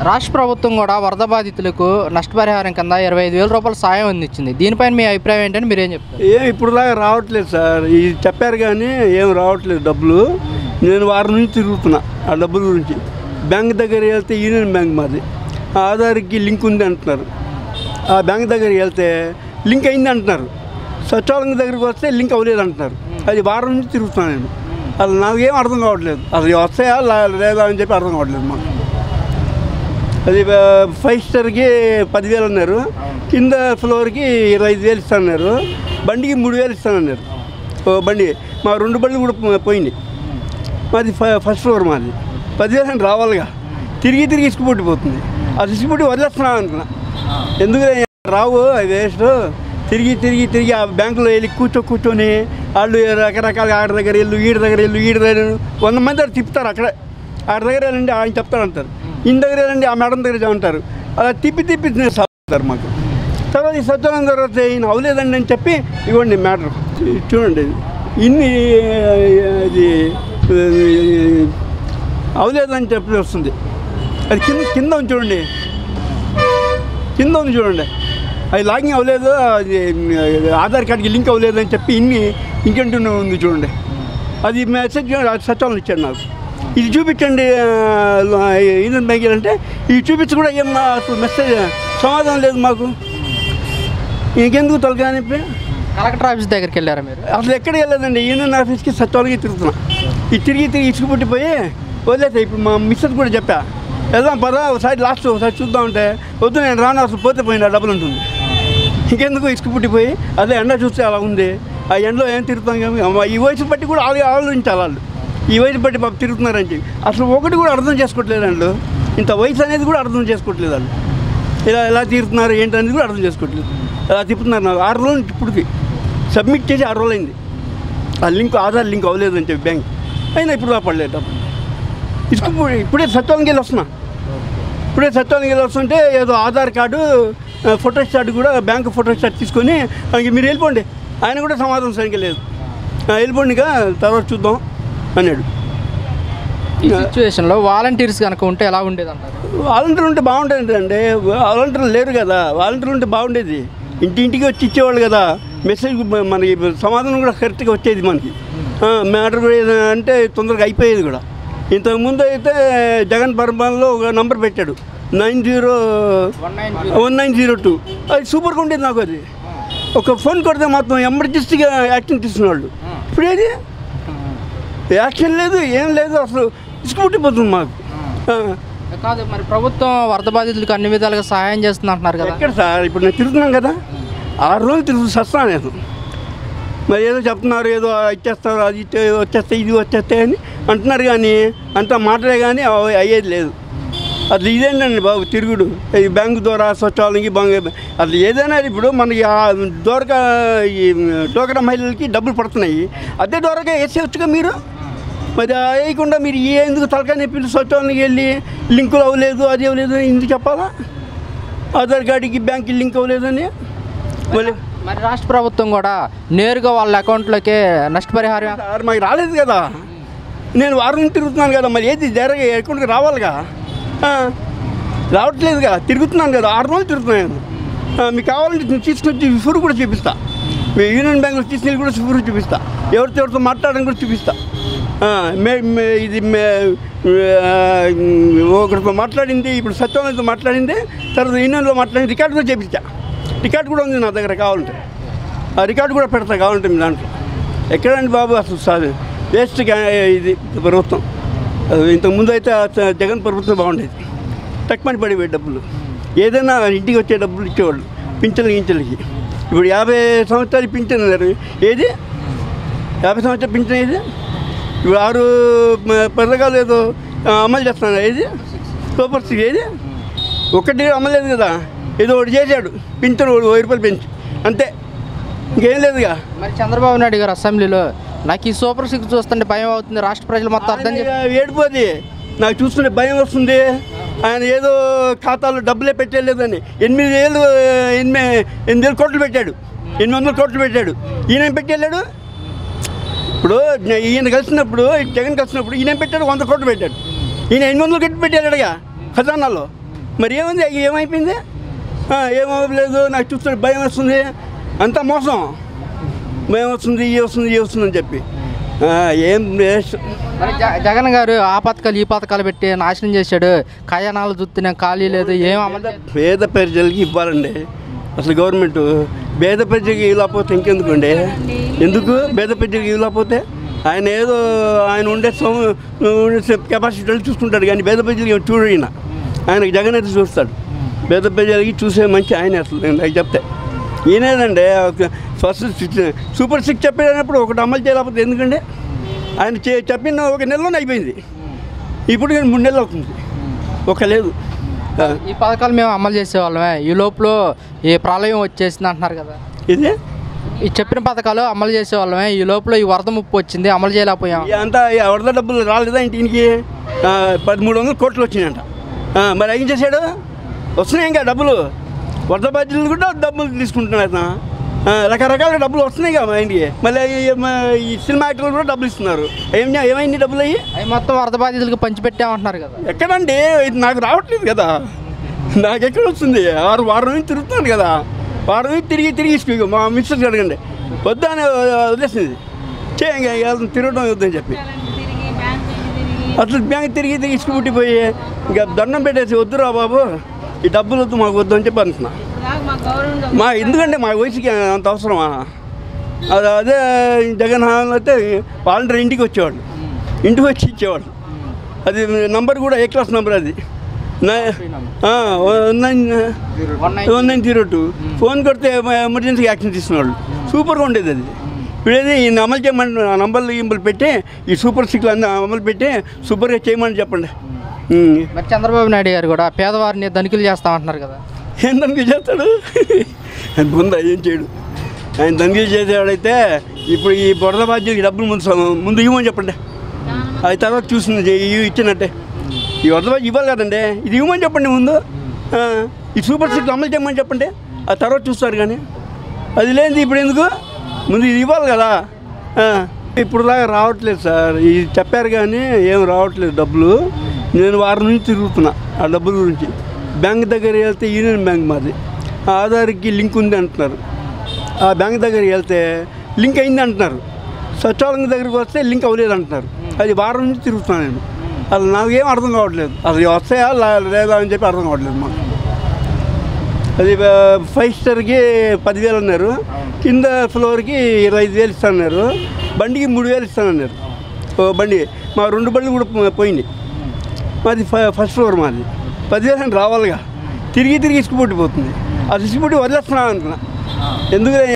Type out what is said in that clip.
రాష్ట్ర ప్రభుత్వం కూడా వరద బాధితులకు నష్టపరిహారం కింద 25,000 రూపాయల సాయం అందించింది. దీనిపైన మీ అభిప్రాయం ఏంటని మీరేం చెప్తారు? ఇప్పుడు దాకా రావట్లేదు సార్. ఇది చెప్పారు కానీ ఏం రావట్లేదు డబ్బులు. నేను వారం నుంచి తిరుగుతున్నా ఆ డబ్బుల గురించి. బ్యాంక్ దగ్గర వెళ్తే యూనియన్ బ్యాంక్ మాది, ఆధార్కి లింక్ ఉంది అంటున్నారు. ఆ బ్యాంక్ దగ్గరికి వెళ్తే లింక్ అయింది అంటున్నారు. సచివాలయం దగ్గరికి వస్తే లింక్ అవ్వలేదు అంటున్నారు. అది వారం నుంచి తిరుగుతున్నాను నేను. అసలు నాకేం అర్థం కావట్లేదు. అసలు వస్తాయా లేదా అని చెప్పి అర్థం కావట్లేదు మాకు. అది 5 స్టార్కి 10,000 అన్నారు, కింద ఫ్లోర్కి 25,000 ఇస్తానన్నారు, బండికి 3,000 ఇస్తానన్నారు. బండి మా 2 బండ్లు కూడా పోయింది. మాది ఫస్ట్ ఫ్లోర్, మాది 10,000 అని రావాలిగా. తిరిగి ఇసుకుపుట్టిపోతుంది. అది ఇసుకుపుట్టి వదిలేస్తున్నాను అనుకున్నా. ఎందుకు రావు అవి వేస్ట్. తిరిగి ఆ బ్యాంకులో వెళ్ళి కూర్చొని వాళ్ళు రకరకాలుగా ఆడ దగ్గర వెళ్ళు, ఈడ దగ్గర 100 మంది అక్కడ తిప్పుతారు. ఆడ దగ్గర వెళ్ళండి ఆయన చెప్తారు అంటారు, ఈయన దగ్గర వెళ్ళండి ఆ మేడం దగ్గర అంటారు. అలా తిప్పి సాగుతారు మాకు. తర్వాత ఈ సచివాలయం తర్వాత ఈయన అవ్వలేదండి అని చెప్పి ఇవ్వండి మ్యాటర్ చూడండి. ఇన్ని ఇది అవ్వలేదని చెప్పి వస్తుంది. అది కింద ఉంది చూడండి, కింద ఉంది చూడండి. అది లాగింగ్ అవ్వలేదు, అది ఆధార్ కార్డుకి లింక్ అవ్వలేదు అని చెప్పి ఇంకేంటూ ఉంది చూడండి. అది మెసేజ్ సచివాలయం ఇచ్చాడు నాకు. ఇది చూపించండి యూనియన్ బ్యాంక్ అంటే ఇది చూపించి కూడా ఏం అసలు మెసేజ్ సమాధానం లేదు మాకు. ఇంకెందుకు తొలగాని కలెక్టర్ ఆఫీస్ దగ్గరికి వెళ్ళారా మీరు? అసలు ఎక్కడికి వెళ్ళలేదండి. యూనియన్ ఆఫీస్కి సచివాలయంకి తిరుగుతున్నా. ఈ తిరిగి ఇసుకుపుట్టిపోయి వదిలేస్తే. ఇప్పుడు మా మిస్సెస్ కూడా చెప్పా, వెళ్దాం పదా ఒకసారి చూద్దామంటే వద్దు నేను రాను, అసలు పోతే పోయినా డబ్బులు ఉంటుంది. ఇంకెందుకు ఇసుకుపుట్టిపోయి అదే ఎండ చూస్తే అలా ఉంది. ఆ ఎండలో ఏం తిరుగుతాం కానీ ఈ వయసు బట్టి కూడా ఆలోచించాలి వాళ్ళు. ఈ వయసు బట్టి బాబు తిరుగుతున్నారని చెప్పి అసలు ఒకటి కూడా అర్థం చేసుకోవట్లేదు వాళ్ళు. ఇంత వయసు అనేది కూడా అర్థం చేసుకోవట్లేదు వాళ్ళు. ఎలా తీరుతున్నారు ఏంటనేది కూడా అర్థం చేసుకోవట్లేదు. అలా తిప్పుతున్నారు. నాకు 6 రోజులు ఇప్పటికి సబ్మిట్ చేసి 6 రోజులు అయింది. ఆ లింక్ ఆధార్ లింక్ అవ్వలేదు అని చెప్పి బ్యాంక్ అయినా ఇప్పుడు పడలేదు డబ్బు. ఇప్పుడే సచివాలయంకి వెళ్ళి వస్తున్నా. వస్తుంటే ఏదో ఆధార్ కార్డు ఫోటో స్టాట్ కూడా బ్యాంకు ఫోటో స్టాట్ తీసుకొని మీరు వెళ్ళిపోండి. ఆయన కూడా సమాధానం సరిగ్గా లేదు. వెళ్ళిపోండిగా తర్వాత చూద్దాం అన్నాడు. ఈ సిచ్యువేషన్లో వాలంటీర్స్ కనుక ఉంటే ఎలా ఉండేది అంటారు? వాలంటీర్ ఉంటే బాగుండేది అండి. వాలంటీర్లు లేరు కదా. వాలంటీర్ ఉంటే బాగుండేది. ఇంటింటికి వచ్చి ఇచ్చేవాళ్ళు కదా. మెసేజ్ మనకి సమాధానం కూడా కరెక్ట్గా వచ్చేది మనకి. మ్యాటర్ అంటే తొందరగా అయిపోయేది కూడా. ఇంతకుముందు అయితే జగన్ పరిపాలనలో ఒక నంబర్ పెట్టాడు 1902. అది సూపర్గా ఉండేది నాకు. అది ఒక ఫోన్ కొడితే మొత్తం ఎమర్జెన్సీగా యాక్షన్ తీసుకున్నాళ్ళు. ఇప్పుడు ఏది యాక్షన్ లేదు, ఏం లేదు. అసలు ఇసుకుపుట్టిపోతుంది మాకు. కాదు మరి ప్రభుత్వం వరద బాధితులకు అన్ని విధాలుగా సహాయం చేస్తుంది అంటున్నారు కదా. ఎక్కడ సార్? ఇప్పుడు నేను తిరుగుతున్నాను కదా, 6 రోజులు తిరుగుతూ వస్తాను నేను. మరి ఏదో చెప్తున్నారు, ఏదో ఇచ్చేస్తారు, అది వచ్చేస్తాయి, ఇది వచ్చేస్తాయి అని అంటున్నారు. కానీ అంత మాటలే కానీ అయ్యేది లేదు. అసలు ఇదేంటండి బాబు తిరుగుడు. ఈ బ్యాంకు ద్వారా సచివాలయంకి అసలు ఏదైనా ఇప్పుడు మనకి డోక్రా మహిళలకి డబ్బులు పడుతున్నాయి. అదే డోరగా వేసేవచ్చుగా మీరు. మరి వేయకుండా మీరు ఎందుకు తలకాయ నొప్పి సచివాలయానికి వెళ్ళి లింకులు అవ్వలేదు, అది అవ్వలేదు ఎందుకు చెప్పాలా? ఆధార్ కార్డుకి బ్యాంక్కి లింక్ అవ్వలేదని. మరి రాష్ట్ర ప్రభుత్వం కూడా నేరుగా వాళ్ళ అకౌంట్లోకే నష్టపరిహారం మాకు రాలేదు కదా. నేను వారం నుంచి తిరుగుతున్నాను కదా. మరి ఏది డైరెక్ట్గా అకౌంట్కి రావాలిగా. రావట్లేదుగా. తిరుగుతున్నాను కదా, 6 రోజులు తిరుగుతున్నాను. మీకు కావాలంటే తీసుకొచ్చి ఫురు కూడా చూపిస్తా. మీ యూనియన్ బ్యాంకులో తీసుకెళ్ళి కూడా ఫురు చూపిస్తా. ఎవరితో మాట్లాడడం కూడా చూపిస్తా. ఇది ఒకరితో మాట్లాడింది, ఇప్పుడు సచివాలయంతో మాట్లాడింది, తర్వాత యూనియన్లో మాట్లాడింది రికార్డు కూడా చేపిస్తా. రికార్డు కూడా ఉంది నా దగ్గర. కావాలంటే ఆ రికార్డు కూడా పెడతా కావాలంటే మీ దాంట్లో. ఎక్కడండి బాబు అసలు సార్ వేస్ట్గా ఇది ప్రభుత్వం. ఇంతకుముందు అయితే జగన్ ప్రభుత్వం బాగుండేది. తక్కువని పడిపోయే డబ్బులు ఏదైనా ఇంటికి వచ్చే డబ్బులు ఇచ్చేవాళ్ళు పింఛన్లకి. ఇప్పుడు 50 సంవత్సరాలు పింఛన్ అన్నారు. ఏది 50 సంవత్సరాలు పింఛన్ ఏది? ఇప్పుడు 6 పథకాలు ఏదో అమలు చేస్తున్నారు. ఏది సూపర్ సిక్స్ ఏది ఒక్కటి అమలు లేదు కదా. ఏదో ఒకటి చేశాడు, పింఛన్ 1000 రూపాయలు పెంచి, అంతే, ఇంకేం లేదుగా. మరి చంద్రబాబు నాయుడు గారు అసెంబ్లీలో నాకు ఈ సూపర్ సిక్స్ చూస్తుంటే భయం అవుతుంది, రాష్ట్ర ప్రజలు మొత్తం అర్థం ఏడిపోది. నాకు చూస్తుంటే భయం వస్తుంది. ఆయన ఏదో ఖాతాలో డబ్బులే పెట్టలేదని 8,000 కోట్లు పెట్టాడు, 800 కోట్లు పెట్టాడు. ఈయన పెట్టాడు. ఇప్పుడు ఈయన కలిసినప్పుడు జగన్ కలిసినప్పుడు ఈయన పెట్టాడు 100 కోట్లు పెట్టాడు. ఈయన 800 కోట్లు పెట్టాడుగా ఖజానాలో. మరి ఏముంది ఏమైపోయింది? ఏమవ్వలేదు, నాకు చూస్తే భయం వస్తుంది, అంతా మోసం, భయం వస్తుంది, ఏ వస్తుంది అని చెప్పి ఏం జగన్ గారు ఆ పథకాలు ఈ పథకాలు పెట్టి నాశనం చేశాడు. ఖజానాలు చూస్తున్నా ఖాళీ లేదు, ఏం అమలు పేద ప్రజలకి ఇవ్వాలండి. అసలు గవర్నమెంట్ పేద ప్రజలకి ఇవ్వలేకపోతే ఇంకెందుకండి? ఎందుకు పేద ప్రజలకి ఇవ్వలేకపోతే? ఆయన ఏదో ఆయన ఉండే కెపాసిటీ చూసుకుంటాడు, కానీ పేద ప్రజలకి చూడయినా ఆయనకి జగన్ అయితే చూస్తాడు. పేద ప్రజలకి చూసే మంచి ఆయన అసలు నాకు చెప్తే ఈయనేదండి. ఫస్ట్ సూపర్ 6 చెప్పినప్పుడు ఒకటి అమలు చేయలేకపోతే ఎందుకండి? ఆయన చెప్పిన 1 నెలలోనే అయిపోయింది, ఇప్పుడు 3 నెలలు అవుతుంది, ఒక లేదు. ఈ పథకాలు మేము అమలు చేసేవాళ్ళమే, ఈ లోపల ఈ ప్రళయం వచ్చేసింది అంటున్నారు కదా. ఇది ఈ చెప్పిన పథకాలు అమలు చేసేవాళ్ళమే, ఈ లోపల ఈ వరద ముప్పు వచ్చింది, అమలు చేయలేకపోయాం. అంతా వరద డబ్బులు రాలేదా ఇంటికి? 1300 కోట్లు వచ్చినాయంట. మరి ఏం చేశాడు? వస్తున్నాయి ఇంకా డబ్బులు, వరద బాధ్యులు కూడా డబ్బులు తీసుకుంటున్నారు. రకరకాల డబ్బులు వస్తున్నాయి కదా మా ఇంటికి. మళ్ళీ ఈ సినిమా యాక్టర్లు కూడా డబ్బులు ఇస్తున్నారు. ఏమైంది డబ్బులు అవి మొత్తం వరద బాధితులకు పంచిపెట్టామంటున్నారు కదా. ఎక్కడండి? ఇది నాకు రావట్లేదు కదా, నాకు ఎక్కడ వస్తుంది? వారం నుంచి తిరుగుతున్నాను కదా, వారం నుంచి తిరిగి మా మిస్టర్ అడగండి, వద్దా అని వదిలేసింది. తిరగడం వద్దని చెప్పి అసలు బ్యాంక్ తిరిగి ఇసుకుపుట్టిపోయి ఇంకా దండం పెట్టేసి, వద్దురా బాబు ఈ డబ్బులు వద్దు, మాకు వద్దు అని చెప్పి అంటున్నా. ఎందుకంటే మా వయసుకి అంత అవసరమా? అదే జగన్ అయితే వాలంటీర్ ఇంటికి వచ్చేవాళ్ళు, ఇంటికి వచ్చి ఇచ్చేవాళ్ళు. అది నంబర్ కూడా ఏ క్లాస్ నెంబర్, అది 1902. ఫోన్ కొడితే ఎమర్జెన్సీ యాక్షన్ తీసుకునేవాళ్ళు. సూపర్గా ఉండేది అది. ఇప్పుడేది ఈ అమలు చేయమని నంబర్లు పెట్టి ఈ సూపర్ 6 అన్నీ అమలు పెట్టి సూపర్గా చేయమని చెప్పండి. మరి చంద్రబాబు నాయుడు గారు కూడా పేదవారిని ధనికులు చేస్తామంటున్నారు కదా. ఏం ధనికులు చేస్తాడు? ముందు ఏం చేయడు. ఆయన ధనికులు చేసేవాడైతే ఇప్పుడు ఈ బురద బాధ్యులకి డబ్బులు ముందు ఇవ్వమని చెప్పండి, అది తర్వాత చూస్తుంది ఇచ్చినట్టే. ఈ వరద బాధ్యత ఇవ్వాలి కదండి, ఇది ఇవ్వమని చెప్పండి ముందు. ఈ సూపర్ 6 అమలు చేయమని చెప్పండి, ఆ తర్వాత చూస్తారు. కానీ అది లేదు, ఇప్పుడు ఎందుకు? ముందు ఇది ఇవ్వాలి కదా. ఇప్పుడు దాకా రావట్లేదు సార్, ఇది చెప్పారు కానీ ఏం రావట్లేదు డబ్బులు. నేను వారం నుంచి తిరుగుతున్నా ఆ డబ్బుల గురించి. బ్యాంక్ దగ్గర వెళ్తే యూనియన్ బ్యాంక్ మాది, ఆధార్కి లింక్ ఉంది అంటున్నారు. ఆ బ్యాంక్ దగ్గరికి వెళ్తే లింక్ అయింది అంటున్నారు, సచివాలయం దగ్గరికి వస్తే లింక్ అవ్వలేదు అంటున్నారు. అది వారం నుంచి తిరుగుతున్నాను నేను. అసలు నాకేం అర్థం కావట్లేదు, అసలు వస్తాయా లేదా అని చెప్పి అర్థం కావట్లేదు మాకు. అది 5 స్టార్కి 10,000 అన్నారు, కింద ఫ్లోర్కి 25,000 ఇస్తానన్నారు, బండికి 3,000 ఇస్తానన్నారు. బండి మా 2 బండ్లు కూడా పోయింది. మాది ఫస్ట్ ఫ్లోర్, మాది 10,000 రావాలిగా. తిరిగి ఇసుకుపోతుంది, అది ఇసుకుపోయి వదిలేస్తున్నాను అనుకున్నా. ఎందుకు